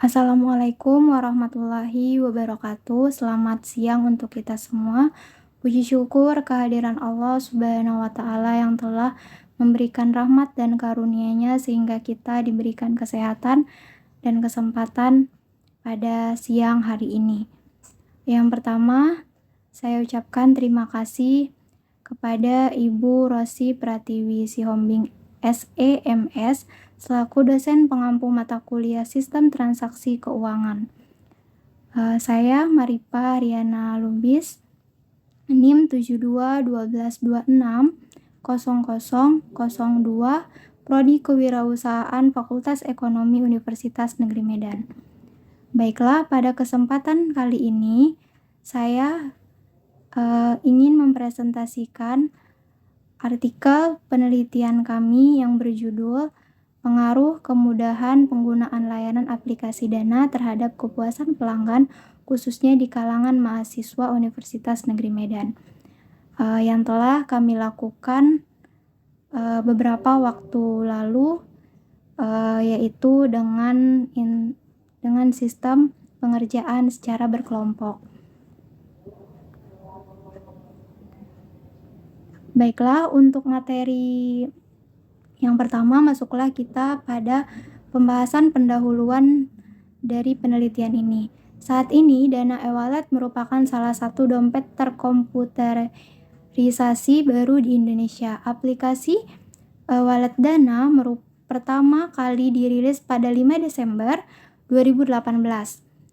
Assalamualaikum warahmatullahi wabarakatuh. Selamat siang untuk kita semua. Puji syukur kehadiran Allah Subhanahu wa Ta'ala yang telah memberikan rahmat dan karunia-Nya sehingga kita diberikan kesehatan dan kesempatan pada siang hari ini. Yang pertama, saya ucapkan terima kasih kepada Ibu Rosi Pratiwi Sihombing SEMS selaku dosen pengampu mata kuliah Sistem Transaksi Keuangan. Saya Maripa Riana Lubis, NIM 7212260002, Prodi Kewirausahaan Fakultas Ekonomi Universitas Negeri Medan. Baiklah, pada kesempatan kali ini saya ingin mempresentasikan artikel penelitian kami yang berjudul Pengaruh Kemudahan Penggunaan Layanan Aplikasi Dana terhadap Kepuasan Pelanggan, khususnya di kalangan mahasiswa Universitas Negeri Medan, yang telah kami lakukan beberapa waktu lalu, yaitu dengan sistem pengerjaan secara berkelompok. Baiklah, untuk materi yang pertama, masuklah kita pada pembahasan pendahuluan dari penelitian ini. Saat ini, Dana e-wallet merupakan salah satu dompet terkomputerisasi baru di Indonesia. Aplikasi wallet Dana pertama kali dirilis pada 5 Desember 2018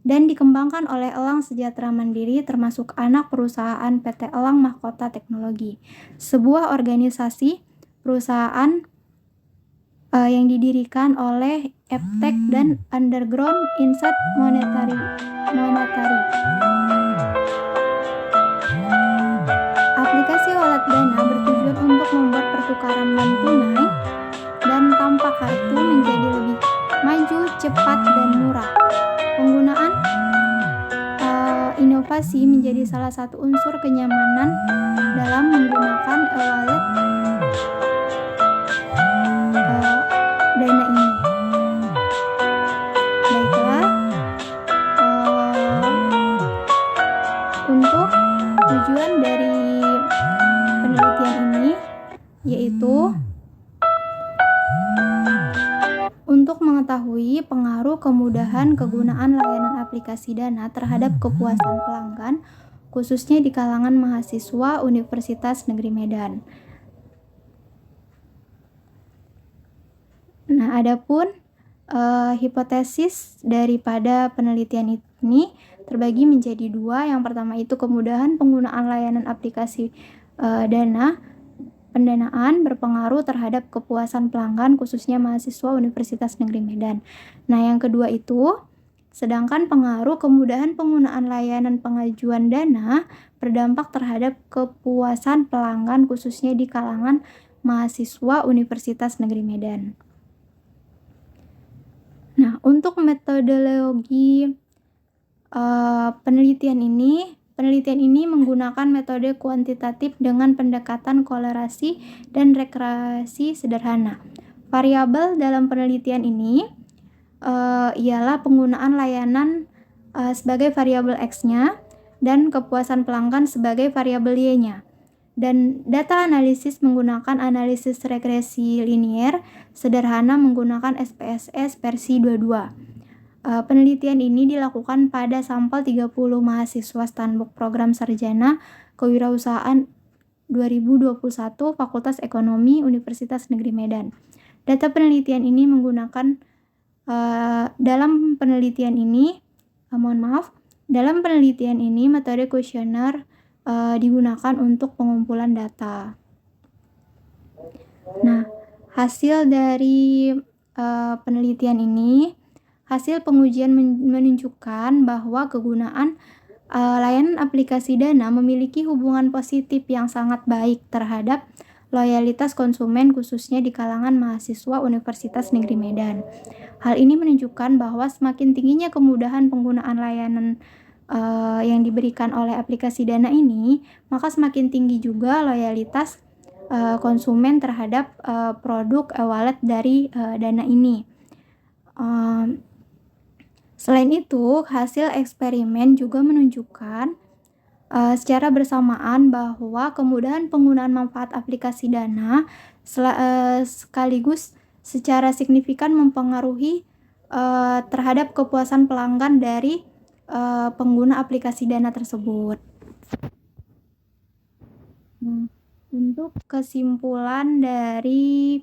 dan dikembangkan oleh Elang Sejahtera Mandiri, termasuk anak perusahaan PT Elang Mahkota Teknologi, sebuah organisasi perusahaan yang didirikan oleh Eptek dan Underground Insight Monetary. Aplikasi wallet Dana bertujuan untuk membuat pertukaran non tunai dan tanpa kartu menjadi lebih maju, cepat, dan murah. Penggunaan inovasi menjadi salah satu unsur kenyamanan dalam menggunakan e-wallet Dana ini. Baiklah, untuk tujuan dari penelitian ini yaitu untuk mengetahui pengaruh kemudahan kegunaan layanan aplikasi Dana terhadap kepuasan pelanggan, khususnya di kalangan mahasiswa Universitas Negeri Medan. Nah, adapun hipotesis daripada penelitian ini terbagi menjadi dua. Yang pertama itu kemudahan penggunaan layanan aplikasi Dana pendanaan berpengaruh terhadap kepuasan pelanggan, khususnya mahasiswa Universitas Negeri Medan. Nah, yang kedua itu, sedangkan pengaruh kemudahan penggunaan layanan pengajuan dana berdampak terhadap kepuasan pelanggan, khususnya di kalangan mahasiswa Universitas Negeri Medan. Nah, untuk metodologi penelitian ini menggunakan metode kuantitatif dengan pendekatan kolerasi dan regresi sederhana. Variabel dalam penelitian ini ialah penggunaan layanan sebagai variabel X-nya dan kepuasan pelanggan sebagai variabel Y-nya. Dan data analisis menggunakan analisis regresi linier sederhana menggunakan SPSS versi 22. Penelitian ini dilakukan pada sampel 30 mahasiswa Standbook Program Sarjana Kewirausahaan 2021 Fakultas Ekonomi Universitas Negeri Medan. Data penelitian ini menggunakan dalam penelitian ini metode kuesioner digunakan untuk pengumpulan data. Nah, hasil dari penelitian ini, hasil pengujian menunjukkan bahwa kegunaan layanan aplikasi Dana memiliki hubungan positif yang sangat baik terhadap loyalitas konsumen, khususnya di kalangan mahasiswa Universitas Negeri Medan. Hal ini menunjukkan bahwa semakin tingginya kemudahan penggunaan layanan yang diberikan oleh aplikasi Dana ini, maka semakin tinggi juga loyalitas konsumen terhadap produk e-wallet dari Dana ini. Selain itu, hasil eksperimen juga menunjukkan secara bersamaan bahwa kemudahan penggunaan manfaat aplikasi Dana sekaligus secara signifikan mempengaruhi terhadap kepuasan pelanggan dari pengguna aplikasi Dana tersebut. Untuk kesimpulan dari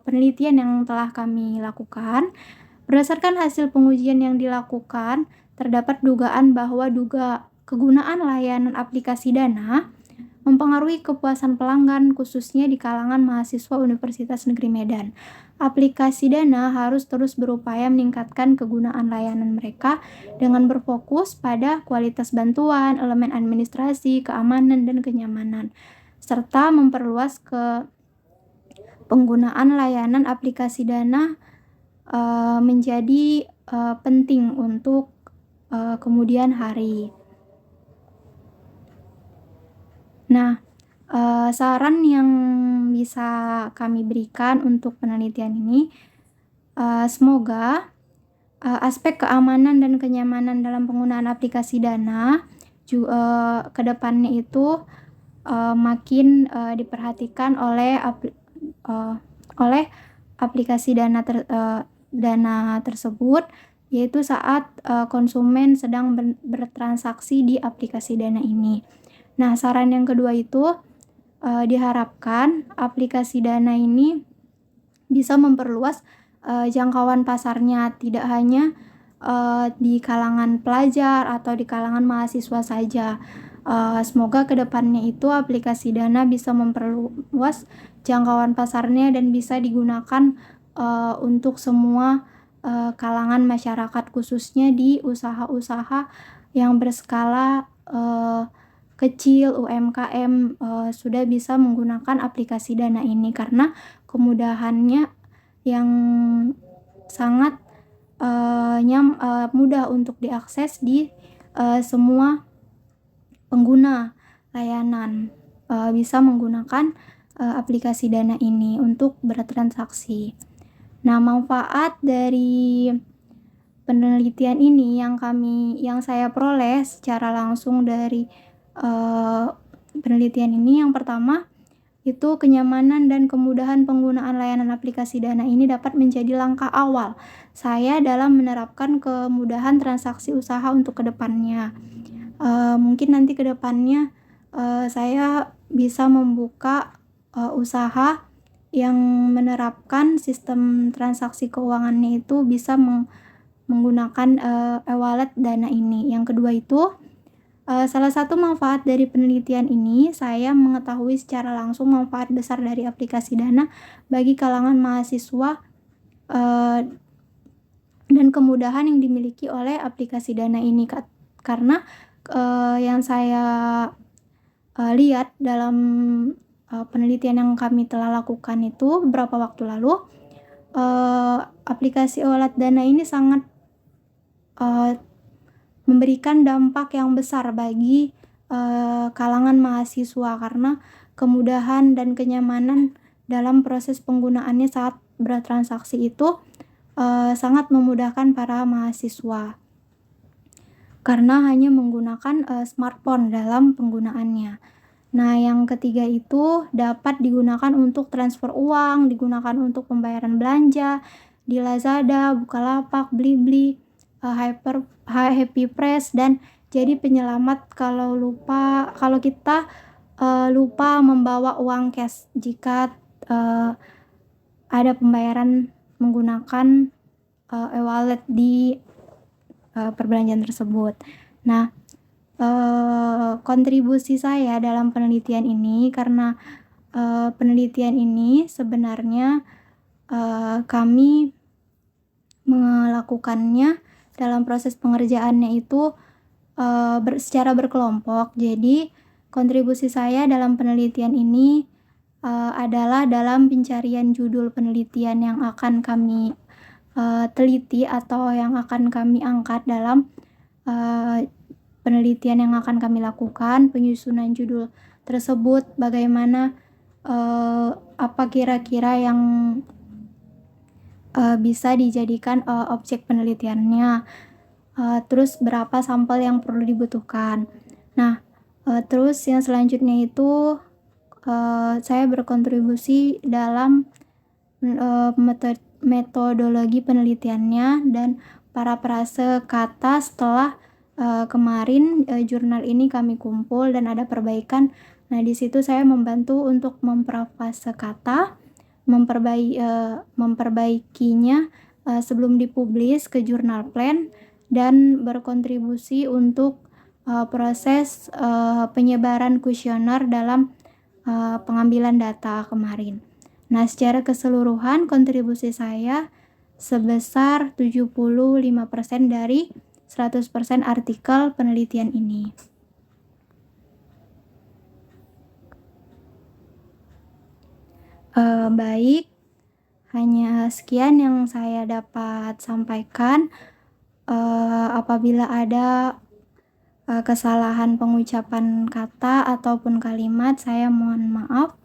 penelitian yang telah kami lakukan, berdasarkan hasil pengujian yang dilakukan, terdapat dugaan bahwa kegunaan layanan aplikasi Dana mempengaruhi kepuasan pelanggan, khususnya di kalangan mahasiswa Universitas Negeri Medan. Aplikasi Dana harus terus berupaya meningkatkan kegunaan layanan mereka dengan berfokus pada kualitas bantuan, elemen administrasi, keamanan, dan kenyamanan, serta memperluas penggunaan layanan aplikasi Dana menjadi penting untuk kemudian hari. Nah, saran yang bisa kami berikan untuk penelitian ini, semoga aspek keamanan dan kenyamanan dalam penggunaan aplikasi Dana ke depannya itu makin diperhatikan oleh aplikasi Dana tersebut, yaitu saat konsumen sedang bertransaksi di aplikasi Dana ini. Nah, saran yang kedua itu diharapkan aplikasi Dana ini bisa memperluas jangkauan pasarnya, tidak hanya di kalangan pelajar atau di kalangan mahasiswa saja. Semoga kedepannya itu aplikasi Dana bisa memperluas jangkauan pasarnya dan bisa digunakan untuk semua kalangan masyarakat, khususnya di usaha-usaha yang berskala kecil, UMKM sudah bisa menggunakan aplikasi Dana ini karena kemudahannya yang sangat mudah untuk diakses di semua pengguna layanan bisa menggunakan aplikasi Dana ini untuk bertransaksi. Nah, manfaat dari penelitian ini yang saya peroleh secara langsung dari penelitian ini, yang pertama itu kenyamanan dan kemudahan penggunaan layanan aplikasi Dana ini dapat menjadi langkah awal saya dalam menerapkan kemudahan transaksi usaha untuk kedepannya. Mungkin nanti kedepannya saya bisa membuka usaha yang menerapkan sistem transaksi keuangannya itu bisa menggunakan e-wallet Dana ini. Yang kedua itu, salah satu manfaat dari penelitian ini, saya mengetahui secara langsung manfaat besar dari aplikasi Dana bagi kalangan mahasiswa dan kemudahan yang dimiliki oleh aplikasi Dana ini, karena yang saya lihat dalam penelitian yang kami telah lakukan itu beberapa waktu lalu, aplikasi e-wallet Dana ini sangat memberikan dampak yang besar bagi kalangan mahasiswa karena kemudahan dan kenyamanan dalam proses penggunaannya saat bertransaksi itu sangat memudahkan para mahasiswa karena hanya menggunakan smartphone dalam penggunaannya. Nah, yang ketiga itu dapat digunakan untuk transfer uang, digunakan untuk pembayaran belanja di Lazada, Bukalapak, Blibli, Happy Press, dan jadi penyelamat kalau kita lupa membawa uang cash jika ada pembayaran menggunakan e-wallet di perbelanjaan tersebut. Nah, kontribusi saya dalam penelitian ini karena penelitian ini sebenarnya kami melakukannya dalam proses pengerjaannya itu secara berkelompok. Jadi kontribusi saya dalam penelitian ini adalah dalam pencarian judul penelitian yang akan kami teliti atau yang akan kami angkat dalam penelitian yang akan kami lakukan, penyusunan judul tersebut, bagaimana apa kira-kira yang bisa dijadikan objek penelitiannya. terus berapa sampel yang perlu dibutuhkan. Nah, terus yang selanjutnya itu, saya berkontribusi dalam metodologi penelitiannya dan parafrase kata setelah kemarin jurnal ini kami kumpul dan ada perbaikan. Nah, di situ saya membantu untuk memparafrase kata, memperbaikinya sebelum dipublis ke jurnal Plan, dan berkontribusi untuk proses penyebaran kuesioner dalam pengambilan data kemarin. Nah, secara keseluruhan kontribusi saya sebesar 75% dari 100% artikel penelitian ini. Baik, hanya sekian yang saya dapat sampaikan. Apabila ada kesalahan pengucapan kata ataupun kalimat, saya mohon maaf.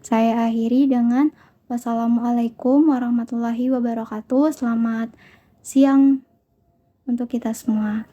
Saya akhiri dengan wassalamualaikum warahmatullahi wabarakatuh. Selamat siang untuk kita semua.